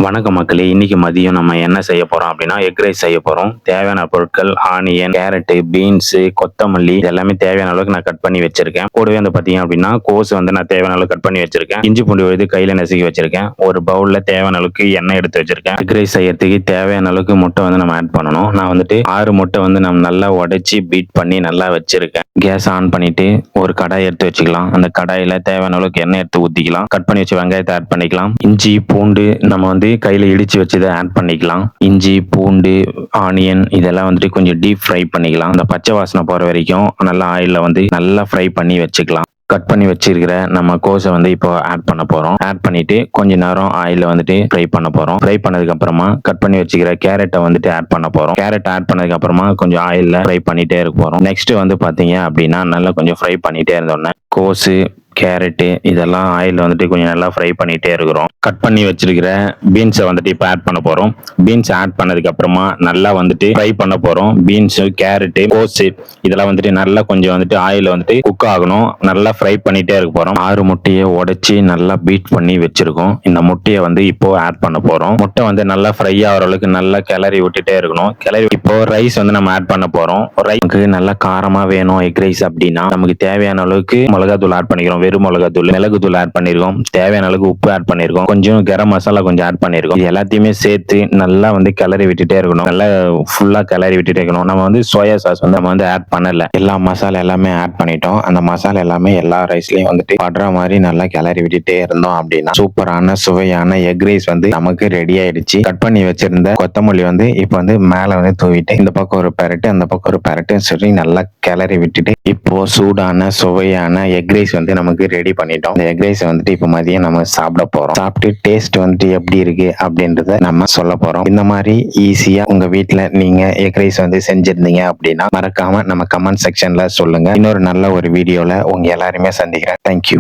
வணக்கம் மக்களே, இன்னைக்கு மதியம் நம்ம என்ன செய்ய போறோம் அப்படின்னா எக் ரைஸ் செய்ய போறோம். தேவையான பொருட்கள் ஆனியன், கேரட், பீன்ஸ், கொத்தமல்லி எல்லாமே தேவையான அளவுக்கு நான் கட் பண்ணி வச்சிருக்கேன். கூடவே வந்து பாத்தீங்க அப்படின்னா கோஸ் வந்து நான் தேவையான அளவுக்கு கட் பண்ணி வச்சிருக்கேன். இஞ்சி பூண்டு விழுது கையில நசுக்கி வச்சிருக்கேன். ஒரு பவுல்ல தேவையான அளவுக்கு எண்ணெய் எடுத்து வச்சிருக்கேன். எக் ரைஸ் செய்யறதுக்கு தேவையான அளவுக்கு முட்டை வந்து நம்ம ஆட் பண்ணணும். நான் வந்துட்டு 6 முட்டை வந்து நம்ம நல்லா உடைச்சி பீட் பண்ணி நல்லா வச்சிருக்கேன். கேஸ் ஆன் பண்ணிட்டு ஒரு கடாய் எடுத்து வச்சுக்கலாம். அந்த கடாயில தேவையான அளவுக்கு எண்ணெய் எடுத்து ஊத்திக்கலாம். கட் பண்ணி வச்சு வெங்காயத்தை ஆட் பண்ணிக்கலாம். இஞ்சி பூண்டு நம்ம வந்து கையில இடிச்சு வச்சதை ஆட் பண்ணிக்கலாம். இஞ்சி பூண்டு ஆனியன் இதெல்லாம் வந்துட்டு கொஞ்சம் டீப் ஃப்ரை பண்ணிக்கலாம். அந்த பச்சை வாசனை போற வரைக்கும் நல்லா ஆயில்ல வந்து நல்லா ஃப்ரை பண்ணி வச்சுக்கலாம். கட் பண்ணி வச்சிருக்கிற நம்ம கோஸை வந்து இப்போ ஆட் பண்ண போறோம். ஆட் பண்ணிட்டு கொஞ்ச நேரம் ஆயில வந்துட்டு ஃப்ரை பண்ண போறோம். ஃப்ரை பண்ணதுக்கு அப்புறமா கட் பண்ணி வச்சுக்கிற கேரட்டை வந்துட்டு ஆட் பண்ண போறோம். கேரட் ஆட் பண்ணதுக்கு அப்புறமா கொஞ்சம் ஆயில்ல ஃப்ரை பண்ணிட்டே இருக்க போறோம். நெக்ஸ்ட் வந்து பாத்தீங்க அப்படின்னா நல்லா கொஞ்சம் ஃப்ரை பண்ணிட்டே இருந்தோன்னே கோஸு கேரட்டு இதெல்லாம் ஆயில் வந்துட்டு கொஞ்சம் நல்லா ஃப்ரை பண்ணிட்டே இருக்கிறோம். கட் பண்ணி வச்சிருக்கிற பீன்ஸை வந்துட்டு இப்போ ஆட் பண்ண போறோம். பீன்ஸ் ஆட் பண்ணதுக்கு அப்புறமா நல்லா வந்துட்டு ஃப்ரை பண்ண போறோம். பீன்ஸ் கேரட்டு கோஸு இதெல்லாம் வந்துட்டு நல்லா கொஞ்சம் வந்துட்டு ஆயில் வந்துட்டு குக் ஆகணும். நல்லா ஃப்ரை பண்ணிட்டே இருக்க போறோம். 6 முட்டையை உடைச்சி நல்லா பீட் பண்ணி வச்சிருக்கோம். இந்த முட்டையை வந்து இப்போ ஆட் பண்ண போறோம். முட்டை வந்து நல்லா ஃப்ரை ஆகிற அளவுக்கு நல்லா கிளறி விட்டுட்டே இருக்கணும். கிளறி இப்போ ரைஸ் வந்து நம்ம ஆட் பண்ண போறோம். ரைஸ்க்கு நல்லா காரமா வேணும் எக் ரைஸ் அப்படின்னா நமக்கு தேவையான அளவுக்கு மிளகாத்தூள் ஆட் பண்ணிக்கிறோம். வெறும் மிளகாத்தூள், மிளகுத்தூள் ஆட் பண்ணிருக்கோம். தேவையான அளவுக்கு உப்பு ஆட் பண்ணிருக்கோம். கொஞ்சம் கரம் மசாலா கொஞ்சம் ஆட் பண்ணிருக்கோம். இது எல்லாத்தையுமே சேர்த்து நல்லா வந்து கிளறி விட்டுட்டே இருக்கணும். நல்லா ஃபுல்லா கிளறி விட்டுட்டே இருக்கணும். நம்ம வந்து சோயா சாஸ் வந்து நம்ம வந்து ஆட் பண்ணல. எல்லா மசாலா எல்லாமே ஆட் பண்ணிட்டோம். அந்த மசாலா எல்லாமே எல்லா ரைஸ்லயும் வந்துட்டு படுற மாதிரி நல்லா கிளறி விட்டுட்டே இருந்தோம் அப்படின்னா சூப்பரான சுவையான எக் ரைஸ் வந்து நமக்கு ரெடி ஆயிடுச்சு. கட் பண்ணி வச்சிருந்த கொத்தமல்லி வந்து இப்போ வந்து மேல வந்து தூவிட்டு இந்த பக்கம் ஒரு பெரட்டு அந்த பக்கம் ஒரு பெரட்டு சொல்லி நல்லா கிளறி விட்டுட்டு இப்போ சூடான சுவையான எக் ரைஸ் வந்து நமக்கு ரெடி பண்ணிட்டோம். இந்த எக் ரைஸ் வந்துட்டு இப்போ மதியம் நம்ம சாப்பிட போறோம். சாப்பிட்டு டேஸ்ட் வந்துட்டு எப்படி இருக்கு அப்படின்றத நம்ம சொல்ல போறோம். இந்த மாதிரி ஈஸியா உங்க வீட்டுல நீங்க எக் ரைஸ் வந்து செஞ்சிருந்தீங்க அப்படின்னா மறக்காம நம்ம கமெண்ட் செக்ஷன்ல சொல்லுங்க. இன்னொரு நல்ல ஒரு வீடியோல உங்க எல்லாருமே சந்திக்கிறேன். தேங்க்யூ.